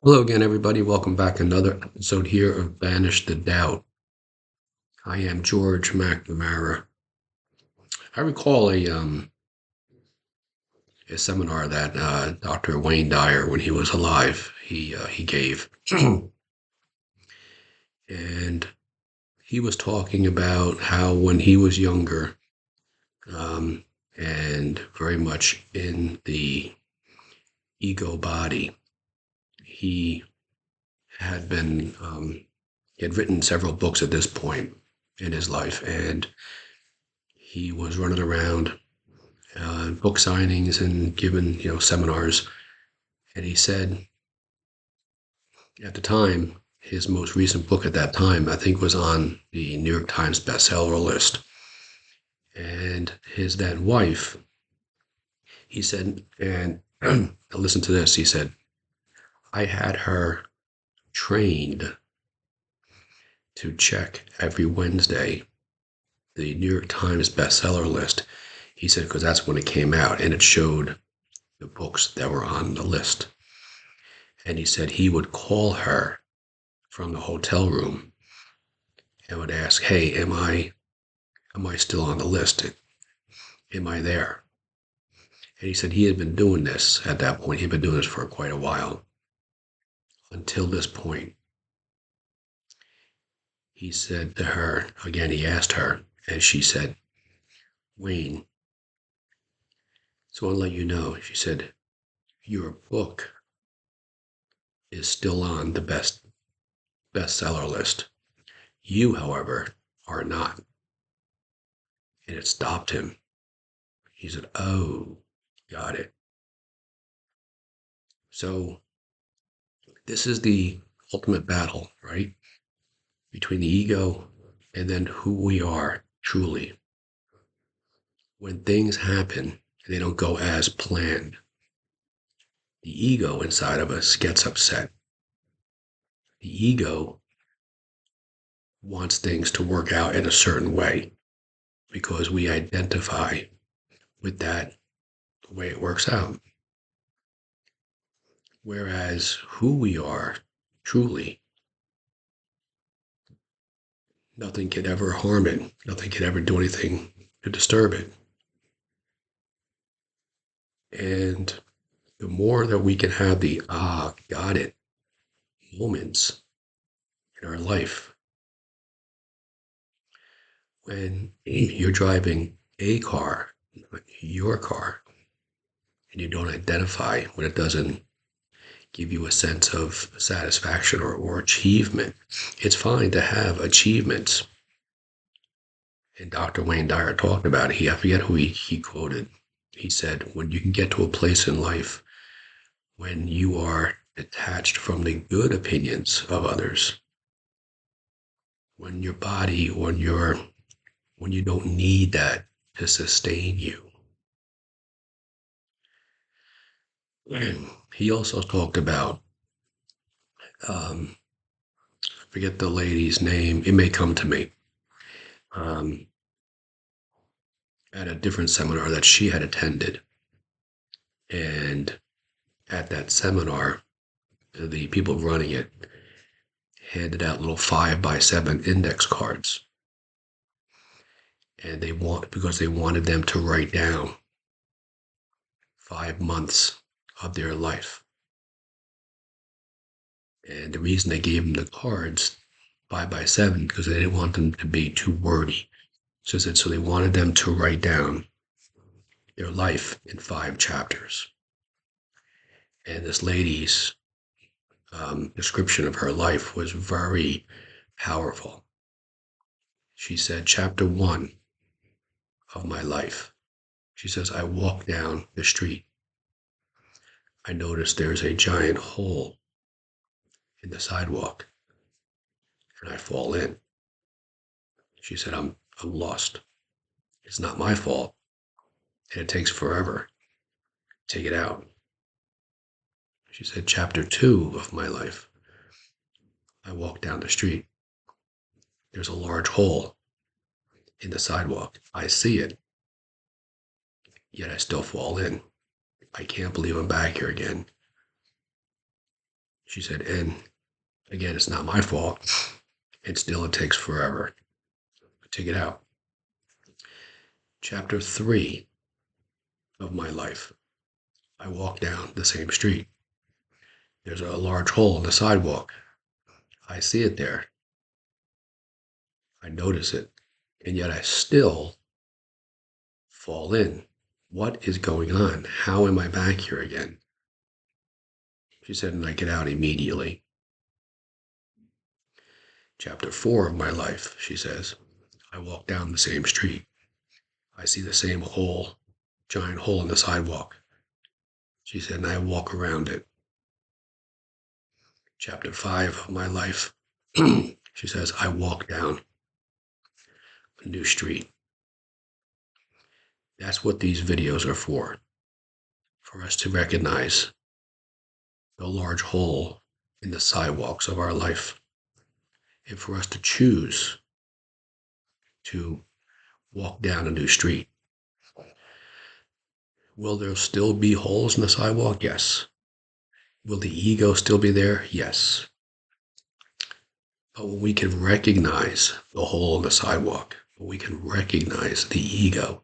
Hello again, everybody. Welcome back. Another episode here of Banish the Doubt. I am George McNamara. I recall a seminar that Dr. Wayne Dyer, when he was alive, he gave, and he was talking about how when he was younger, um, and very much in the ego body, he had been he had written several books at this point in his life, and he was running around book signings and giving seminars. And he said at the time, his most recent book at that time, I think, was on the New York Times bestseller list. And his then wife, he said, and listen to this. He said, I had her trained to check every Wednesday the New York Times bestseller list. He said, because that's when it came out and it showed the books that were on the list. And he said he would call her from the hotel room and would ask, "Hey, am I still on the list? Am I there?" And he said he had been doing this at that point. He'd been doing this for quite a while until this point. He said to her again. He asked her, and she said, "Wayne, so I want to let you know." She said, "Your book is still on the bestseller list. You, however, are not." And it stopped him. He said, "Oh, got it." So this is the ultimate battle, right? Between the ego and then who we are truly. When things happen, they don't go as planned. The ego inside of us gets upset. The ego wants things to work out in a certain way because we identify with that the way it works out. Whereas who we are truly, nothing can ever harm it. Nothing can ever do anything to disturb it. And the more that we can have the got it moments in our life, when you're driving a car, your car, and you don't identify when it doesn't give you a sense of satisfaction or achievement, it's fine to have achievements. And Dr. Wayne Dyer talked about it. I forget who he quoted. He said, when you can get to a place in life when you are detached from the good opinions of others, when your body or when you don't need that to sustain you. And he also talked about, I forget the lady's name, it may come to me, um, at a different seminar that she had attended. And at that seminar, the people running it handed out little 5x7 index cards. And because they wanted them to write down 5 months of their life. And the reason they gave them the cards 5x7 because they didn't want them to be too wordy. So they wanted them to write down their life in 5 chapters. And this lady's description of her life was very powerful. She said, chapter 1 of my life. She says, I walk down the street. I notice there's a giant hole in the sidewalk, and I fall in. She said, I'm lost. It's not my fault, and it takes forever to take it out. She said, chapter 2 of my life. I walk down the street. There's a large hole in the sidewalk. I see it, yet I still fall in. I can't believe I'm back here again. She said, and again, it's not my fault. And still it takes forever to get out. Chapter 3 of my life. I walk down the same street. There's a large hole in the sidewalk. I see it there. I notice it. And yet I still fall in. What is going on? How am I back here again? She said, and I get out immediately. Chapter 4 of my life, she says. I walk down the same street. I see the same hole, giant hole in the sidewalk. She said, and I walk around it. Chapter 5 of my life, she says, I walk down a new street. That's what these videos are for us to recognize the large hole in the sidewalks of our life, and for us to choose to walk down a new street. Will there still be holes in the sidewalk? Yes. Will the ego still be there? Yes. But when we can recognize the hole in the sidewalk, when we can recognize the ego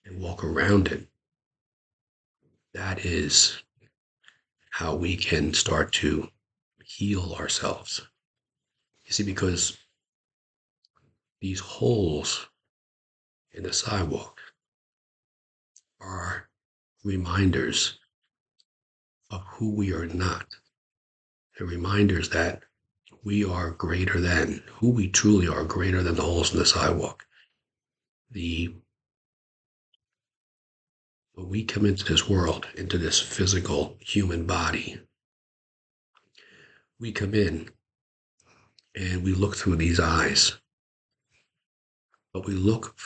and walk around it, that is how we can start to heal ourselves. You see, because these holes in the sidewalk are reminders of who we are not. They're reminders that we are greater than, who we truly are, greater than the holes in the sidewalk. When we come into this world, into this physical human body, we come in and we look through these eyes, but we look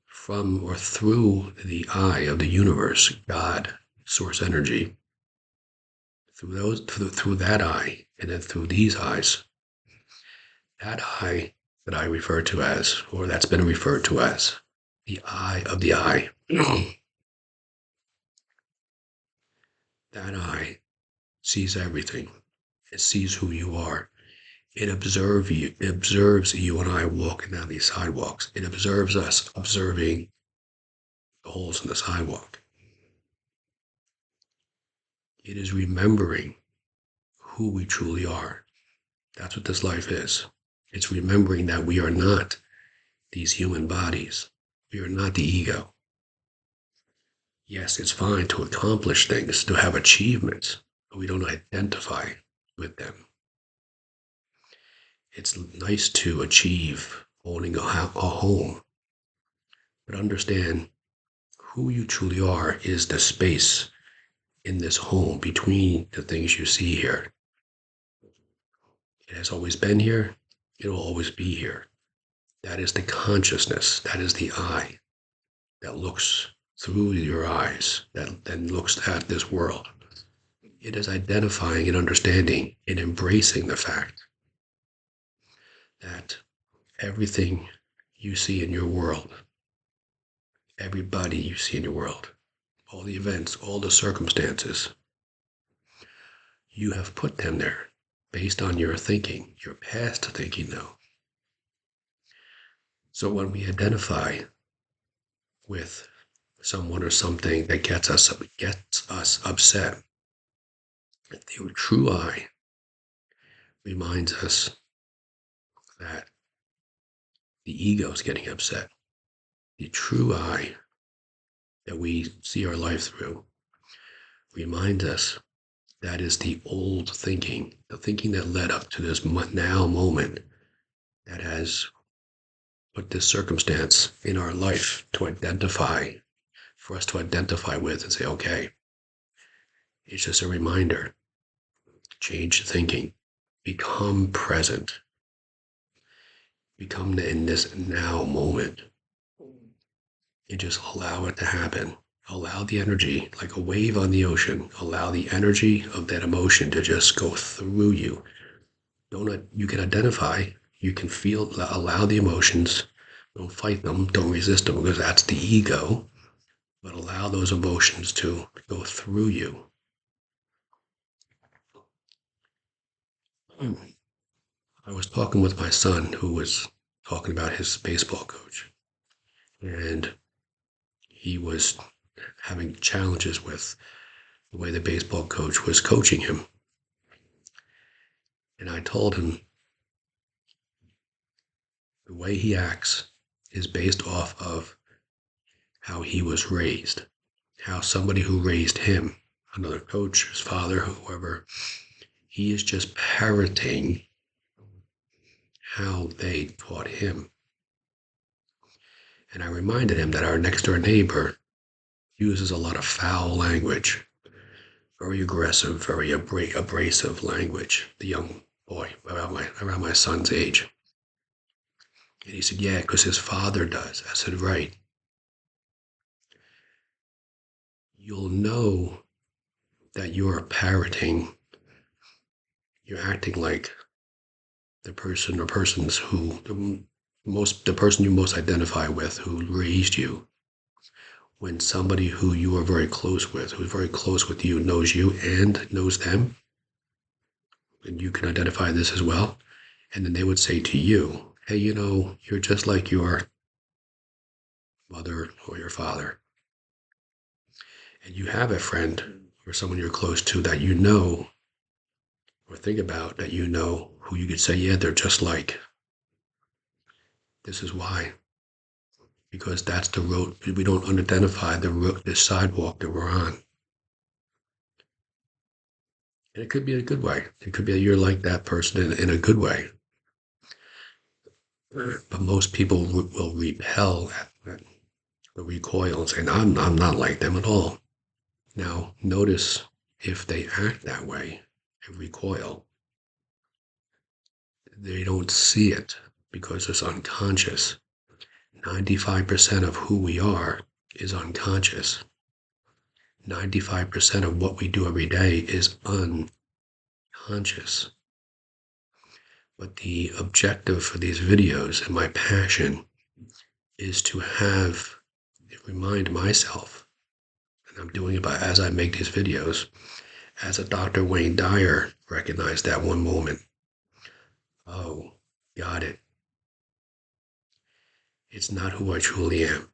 from or through the eye of the universe, God, source energy, through that eye, and then through these eyes. That eye that I refer to as, or that's been referred to as, the eye of the eye. That eye sees everything. It sees who you are. It observes you and I walking down these sidewalks. It observes us observing the holes in the sidewalk. It is remembering who we truly are. That's what this life is. It's remembering that we are not these human bodies. We are not the ego. Yes, it's fine to accomplish things, to have achievements, but we don't identify with them. It's nice to achieve owning a home, but understand who you truly are is the space in this home between the things you see here. It has always been here. It will always be here. That is the consciousness. That is the eye that looks through your eyes, that then looks at this world. It is identifying and understanding and embracing the fact that everything you see in your world, everybody you see in your world, all the events, all the circumstances, you have put them there based on your thinking, your past thinking though. So when we identify with someone or something that gets us upset, the true eye reminds us that the ego is getting upset. The true eye that we see our life through reminds us that is the old thinking, the thinking that led up to this now moment that has put this circumstance in our life for us to identify with and say, okay, it's just a reminder. Change thinking. Become present. Become in this now moment. And just allow it to happen. Allow the energy, like a wave on the ocean, allow the energy of that emotion to just go through you. You can identify, you can feel, allow the emotions. Don't fight them, don't resist them, because that's the ego. But allow those emotions to go through you. I was talking with my son, who was talking about his baseball coach, and he was having challenges with the way the baseball coach was coaching him. And I told him the way he acts is based off of how he was raised, how somebody who raised him, another coach, his father, whoever, he is just parroting how they taught him. And I reminded him that our next door neighbor uses a lot of foul language, very aggressive, very abrasive language, the young boy around my son's age. And he said, yeah, because his father does. I said, right. You'll know that you're parroting, you're acting like the person or persons who, the person you most identify with who raised you, when somebody who you are very close with, who's very close with you, knows you and knows them, and you can identify this as well, and then they would say to you, hey, you're just like your mother or your father. And you have a friend or someone you're close to that you know or think about that you know who you could say, yeah, they're just like. This is why. Because that's the road. We don't identify the road, the sidewalk that we're on. And it could be a good way. It could be you're like that person in a good way. But most people will repel at the recoil and say, no, I'm not like them at all. Now, notice if they act that way and recoil, they don't see it because it's unconscious. 95% of who we are is unconscious. 95% of what we do every day is unconscious. But the objective for these videos and my passion is to remind myself, and I'm doing it as I make these videos, as a Dr. Wayne Dyer recognized that one moment. Oh, got it. It's not who I truly am.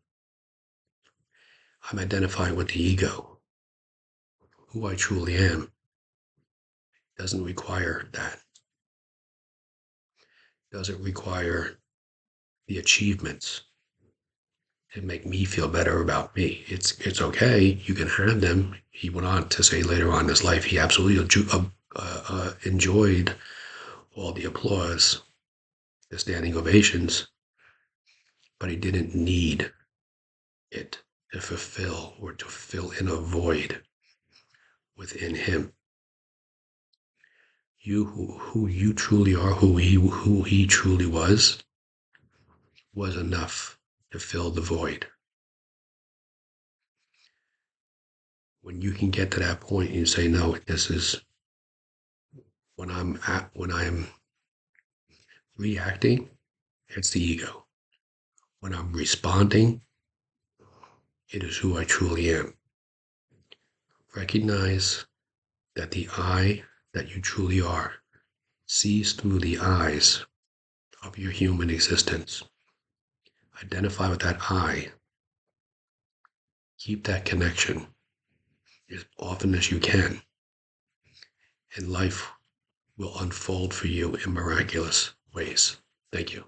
I'm identifying with the ego. Who I truly am doesn't require that. Doesn't require the achievements to make me feel better about me. It's okay. You can have them. He went on to say later on in his life he absolutely enjoyed all the applause, the standing ovations, but he didn't need it to fulfill or to fill in a void within him. You, who you truly are, who he truly was enough to fill the void. When you can get to that point and you say, no, this is when I'm reacting, it's the ego. When I'm responding, it is who I truly am. Recognize that the I that you truly are sees through the eyes of your human existence. Identify with that I. Keep that connection as often as you can, and life will unfold for you in miraculous ways. Thank you.